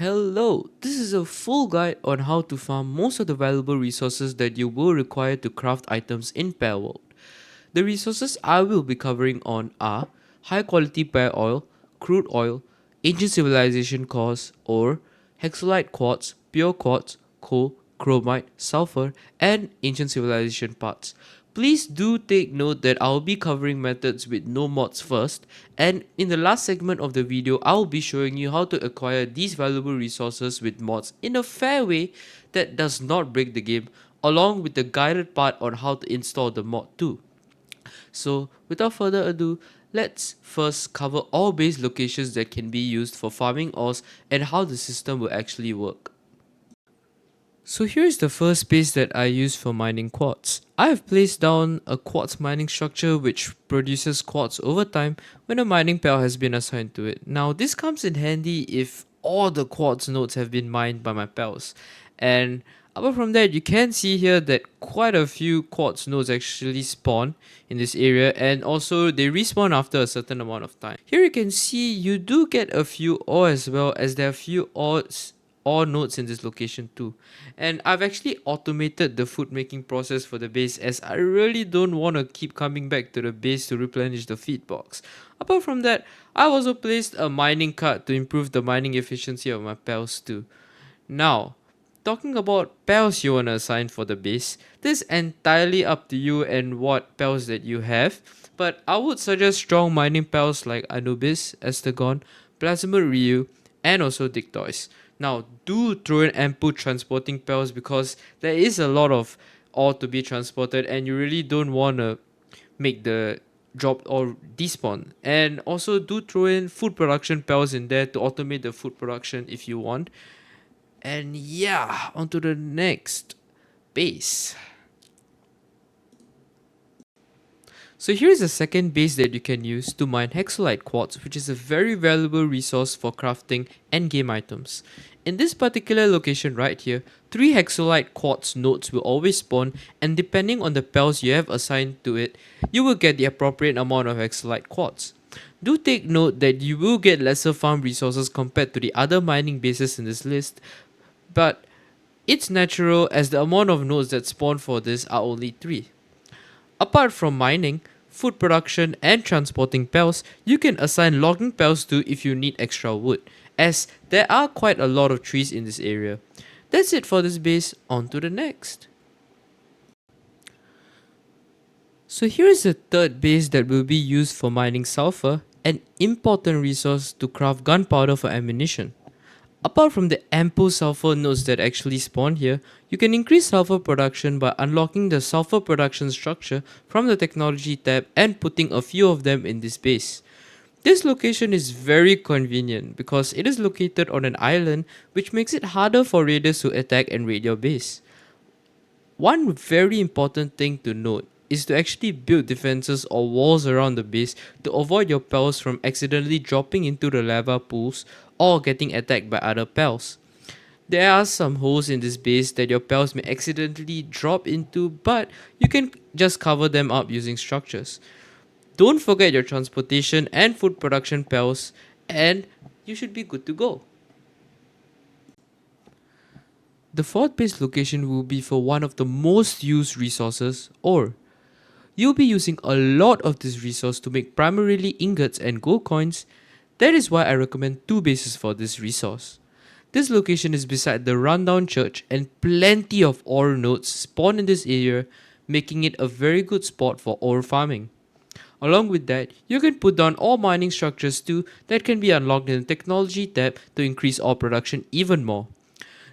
Hello, this is a full guide on how to farm most of the valuable resources that you will require to craft items in Palworld. The resources I will be covering on are high quality pear oil, crude oil, ancient civilization cores, ore, hexolite quartz, pure quartz, coal, chromite, sulfur, and ancient civilization parts. Please do take note that I'll be covering methods with no mods first, and in the last segment of the video, I'll be showing you how to acquire these valuable resources with mods in a fair way that does not break the game, along with the guided part on how to install the mod too. So without further ado, let's first cover all base locations that can be used for farming ores and how the system will actually work. So here is the first base that I use for mining quartz. I have placed down a quartz mining structure which produces quartz over time when a mining pal has been assigned to it. Now this comes in handy if all the quartz nodes have been mined by my pals. And apart from that, you can see here that quite a few quartz nodes actually spawn in this area, and also they respawn after a certain amount of time. Here you can see you do get a few ore as well, as there are a few ore nodes in this location too. And I've actually automated the food making process for the base, as I really don't want to keep coming back to the base to replenish the feed box. Apart from that, I also placed a mining cart to improve the mining efficiency of my pals too. Now, talking about pals you want to assign for the base, this is entirely up to you and what pals that you have, but I would suggest strong mining pals like Anubis, Estegon, Plasmid Ryu, and also Dictois. Now, do throw in ample transporting pals because there is a lot of ore to be transported and you really don't want to make the drop or despawn. And also do throw in food production pals in there to automate the food production if you want. And yeah, on to the next base. So here is a second base that you can use to mine Hexolite quartz, which is a very valuable resource for crafting endgame items. In this particular location right here, 3 Hexolite quartz nodes will always spawn, and depending on the pals you have assigned to it, you will get the appropriate amount of Hexolite quartz. Do take note that you will get lesser farm resources compared to the other mining bases in this list, but it's natural as the amount of nodes that spawn for this are only 3. Apart from mining, food production and transporting pals, you can assign logging pals to if you need extra wood, as there are quite a lot of trees in this area. That's it for this base, on to the next. So here is the third base that will be used for mining sulfur, an important resource to craft gunpowder for ammunition. Apart from the ample sulfur nodes that actually spawn here, you can increase sulfur production by unlocking the sulfur production structure from the technology tab and putting a few of them in this base. This location is very convenient because it is located on an island, which makes it harder for raiders to attack and raid your base. One very important thing to note is to actually build defenses or walls around the base to avoid your pals from accidentally dropping into the lava pools or getting attacked by other pals. There are some holes in this base that your pals may accidentally drop into, but you can just cover them up using structures. Don't forget your transportation and food production pals, and you should be good to go. The fourth base location will be for one of the most used resources, ore. You'll be using a lot of this resource to make primarily ingots and gold coins. That is why I recommend 2 bases for this resource. This location is beside the rundown church and plenty of ore nodes spawn in this area, making it a very good spot for ore farming. Along with that, you can put down ore mining structures too that can be unlocked in the technology tab to increase ore production even more.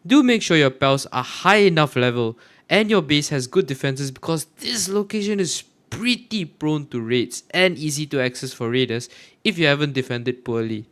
Do make sure your pals are high enough level and your base has good defenses because this location is pretty prone to raids and easy to access for raiders if you haven't defended properly.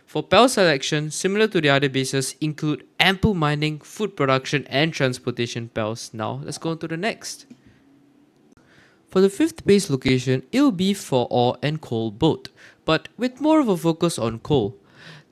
For pal selection, similar to the other bases, include ample mining, food production and transportation pals. Now let's go on to the next. For the 5th base location, it will be for Ore&Coal both, but with more of a focus on coal.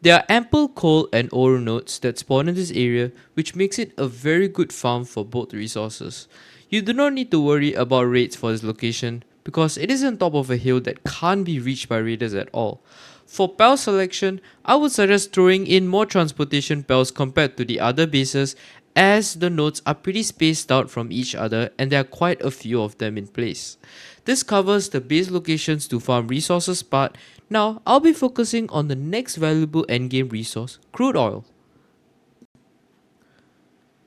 There are ample coal and ore nodes that spawn in this area, which makes it a very good farm for both resources. You do not need to worry about raids for this location because it is on top of a hill that can't be reached by raiders at all. For PAL selection, I would suggest throwing in more transportation PALs compared to the other bases, as the nodes are pretty spaced out from each other and there are quite a few of them in place. This covers the base locations to farm resources part. Now I'll be focusing on the next valuable endgame resource, crude oil.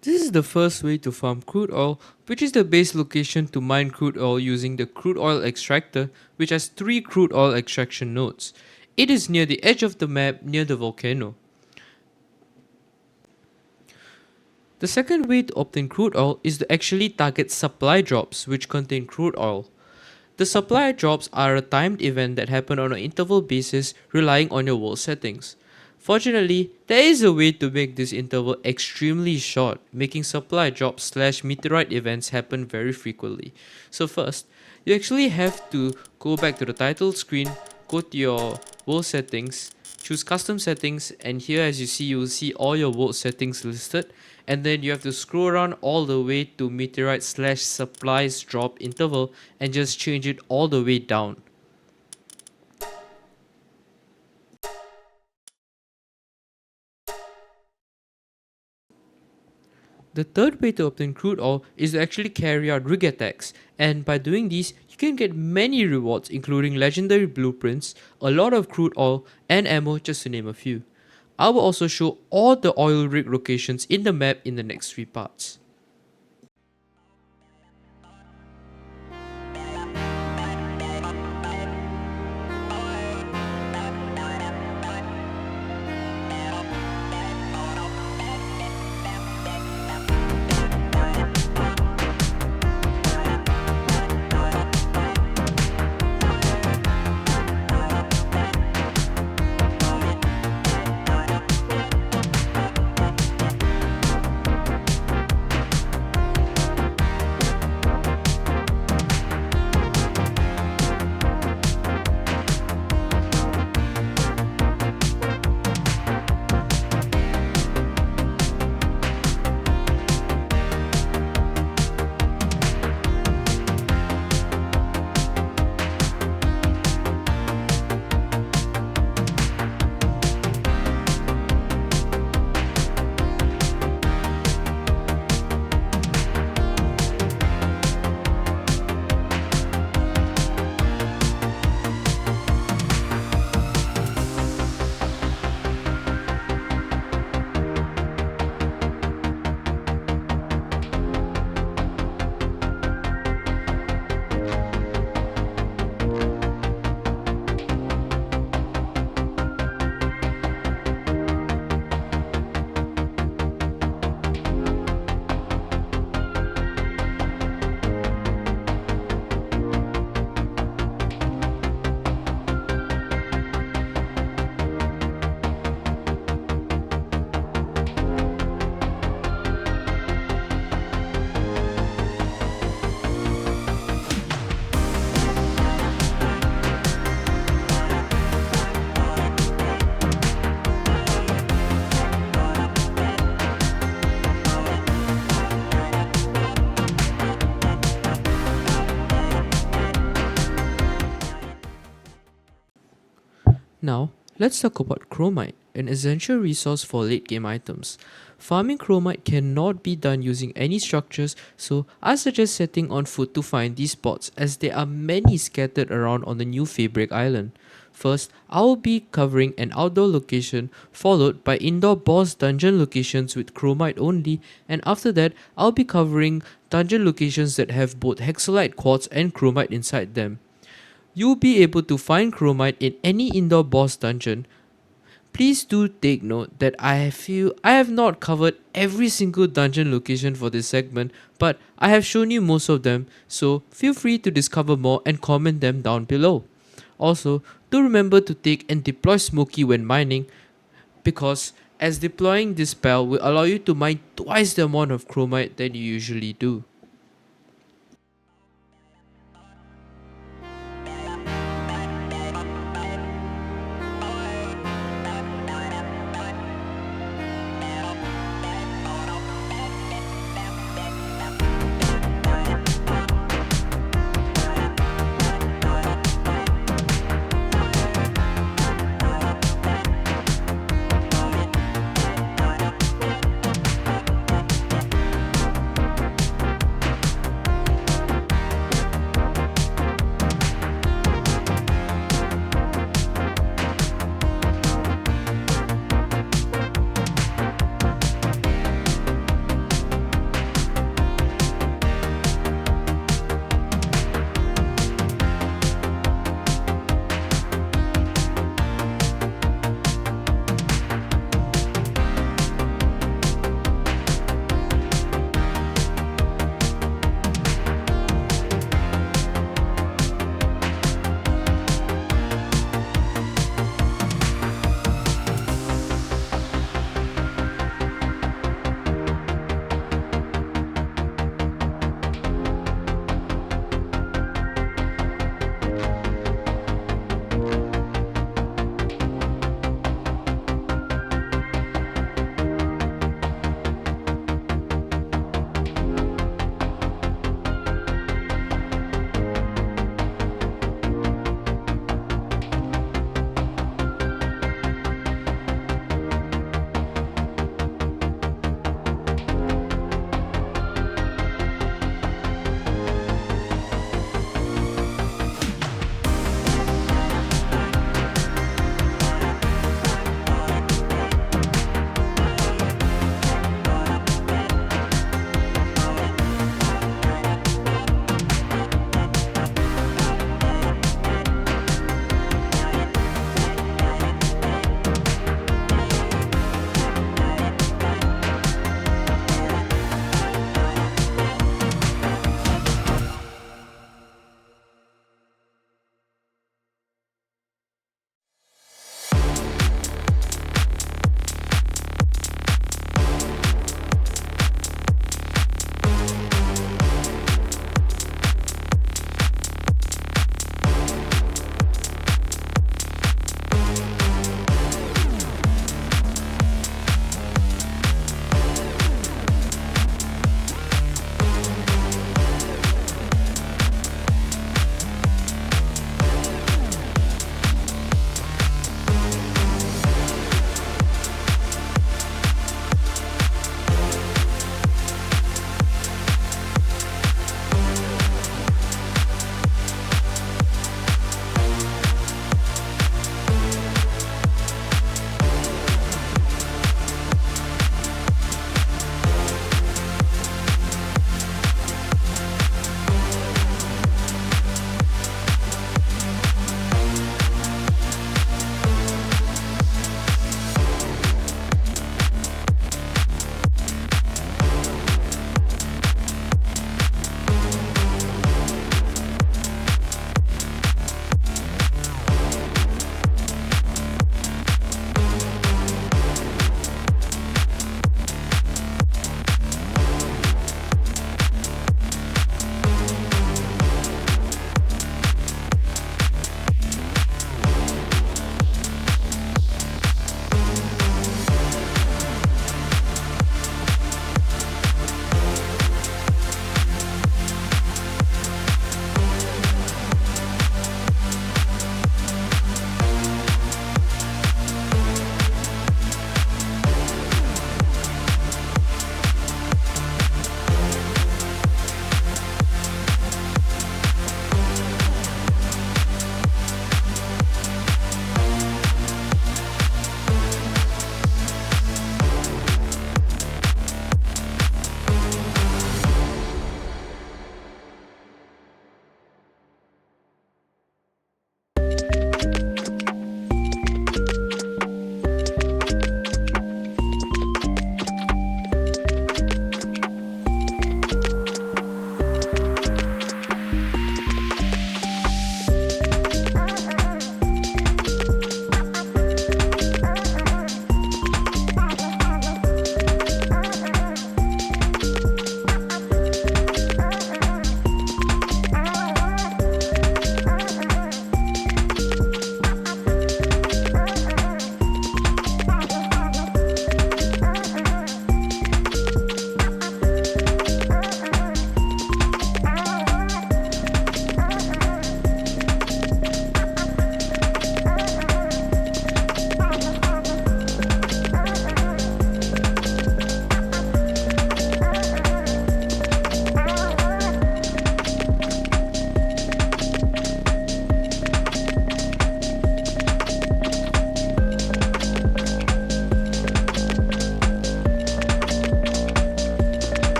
This is the first way to farm crude oil, which is the base location to mine crude oil using the crude oil extractor, which has 3 crude oil extraction nodes. It is near the edge of the map near the volcano. The second way to obtain crude oil is to actually target supply drops which contain crude oil. The supply drops are a timed event that happen on an interval basis relying on your world settings. Fortunately, there is a way to make this interval extremely short, making supply drops / meteorite events happen very frequently. So first, you actually have to go back to the title screen, go to your world settings, choose custom settings, and here as you see, you will see all your world settings listed, and then you have to scroll around all the way to meteorite / supplies drop interval and just change it all the way down. The third way to obtain crude oil is to actually carry out rig attacks, and by doing these, you can get many rewards including legendary blueprints, a lot of crude oil, and ammo, just to name a few. I will also show all the oil rig locations in the map in the next 3 parts. Now, let's talk about chromite, an essential resource for late game items. Farming chromite cannot be done using any structures, so I suggest setting on foot to find these spots as there are many scattered around on the new Feybreak island. First, I will be covering an outdoor location followed by indoor boss dungeon locations with chromite only, and after that I'll be covering dungeon locations that have both hexolite quartz and chromite inside them. You'll be able to find chromite in any indoor boss dungeon. Please do take note that I feel I have not covered every single dungeon location for this segment, but I have shown you most of them, so feel free to discover more and comment them down below. Also, do remember to take and deploy Smokey when mining, because as deploying this spell will allow you to mine twice the amount of chromite than you usually do.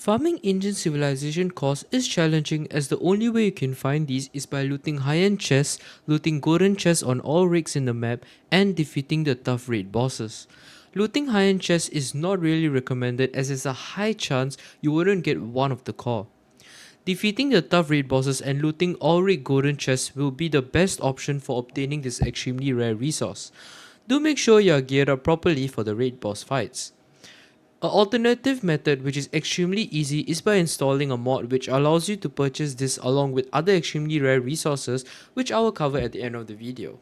Farming ancient civilization cores is challenging as the only way you can find these is by looting high-end chests, looting golden chests on all rigs in the map, and defeating the tough raid bosses. Looting high-end chests is not really recommended as there's a high chance you wouldn't get one of the core. Defeating the tough raid bosses and looting all rig golden chests will be the best option for obtaining this extremely rare resource. Do make sure you are geared up properly for the raid boss fights. An alternative method which is extremely easy is by installing a mod which allows you to purchase this along with other extremely rare resources which I will cover at the end of the video.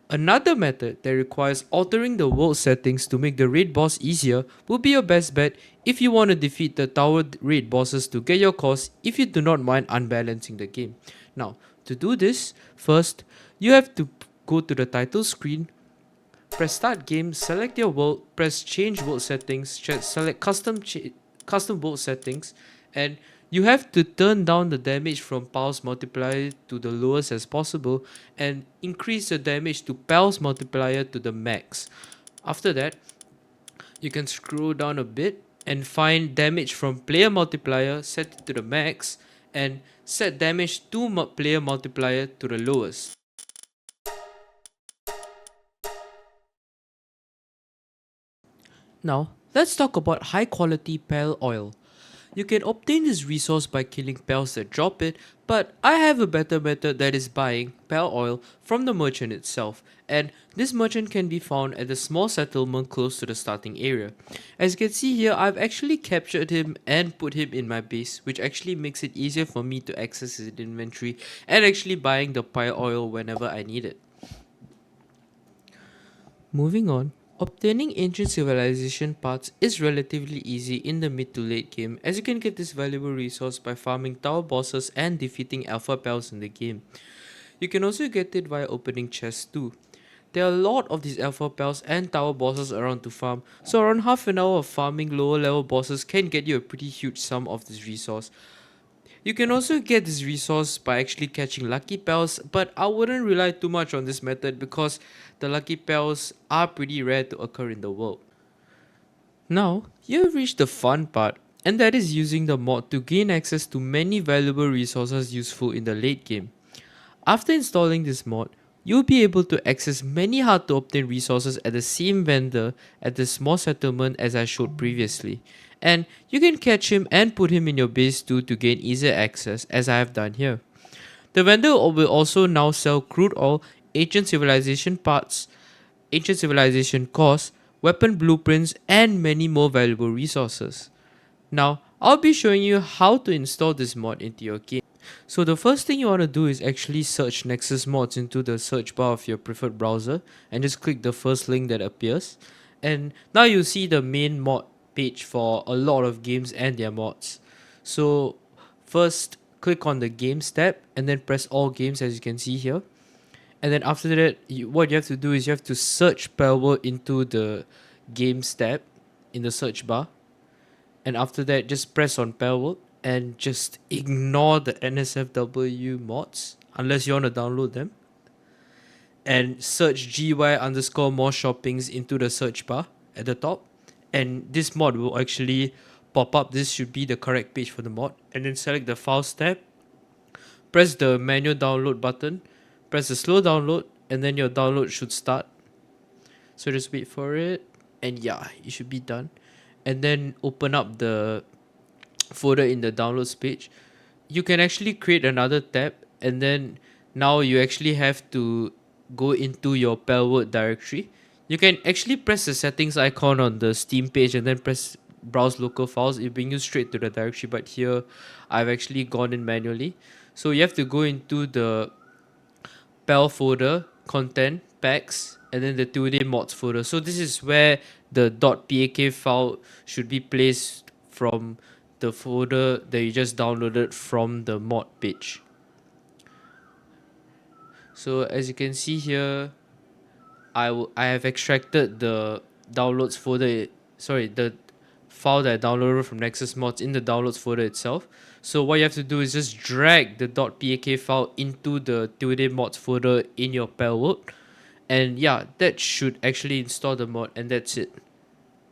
Another method that requires altering the world settings to make the raid boss easier will be your best bet if you want to defeat the tower raid bosses to get your cores if you do not mind unbalancing the game. Now, to do this, first you have to go to the title screen, press start game, select your world, press change world settings, select custom world settings, and you have to turn down the damage from Pal's multiplier to the lowest as possible and increase the damage to Pal's multiplier to the max. After that, you can scroll down a bit and find damage from player multiplier, set it to the max, and set damage to player multiplier to the lowest. Now, let's talk about high quality Pale Oil. You can obtain this resource by killing pals that drop it, but I have a better method that is buying Pale Oil from the merchant itself, and this merchant can be found at the small settlement close to the starting area. As you can see here, I've actually captured him and put him in my base, which actually makes it easier for me to access his inventory and actually buying the Pale Oil whenever I need it. Moving on. Obtaining ancient civilization parts is relatively easy in the mid to late game as you can get this valuable resource by farming tower bosses and defeating alpha pals in the game. You can also get it via opening chests too. There are a lot of these alpha pals and tower bosses around to farm, so around half an hour of farming lower level bosses can get you a pretty huge sum of this resource. You can also get this resource by actually catching lucky pals, but I wouldn't rely too much on this method because the lucky pals are pretty rare to occur in the world. Now, you have reached the fun part, and that is using the mod to gain access to many valuable resources useful in the late game. After installing this mod, you'll be able to access many hard to obtain resources at the same vendor at the small settlement as I showed previously. And you can catch him and put him in your base too to gain easier access as I have done here. The vendor will also now sell crude oil, ancient civilization parts, ancient civilization cores, weapon blueprints and many more valuable resources. Now, I'll be showing you how to install this mod into your game. So the first thing you want to do is actually search Nexus mods into the search bar of your preferred browser and just click the first link that appears. And now you'll see the main mod page for a lot of games and their mods. So first click on the games tab and then press all games as you can see here. And then after that, what you have to do is you have to search Palworld into the games tab in the search bar. And after that, just press on Palworld and just ignore the NSFW mods unless you want to download them. And search GY_more shoppings into the search bar at the top. And this mod will actually pop up. This should be the correct page for the mod. And then select the files tab. Press the manual download button. Press the slow download. And then your download should start. So just wait for it. And yeah, it should be done. And then open up the folder in the downloads page. You can actually create another tab. And then now you actually have to go into your Palworld directory. You can actually press the settings icon on the Steam page and then press browse local files. It brings you straight to the directory, but here I've actually gone in manually. So you have to go into the Pal folder, content, packs, and then the 2D mods folder. So this is where the .pak file should be placed from the folder that you just downloaded from the mod page. So as you can see here, I have extracted the downloads folder, the file that I downloaded from Nexus Mods in the downloads folder itself. So what you have to do is just drag the .pak file into the 2D mods folder in your Palworld. And yeah, that should actually install the mod and that's it.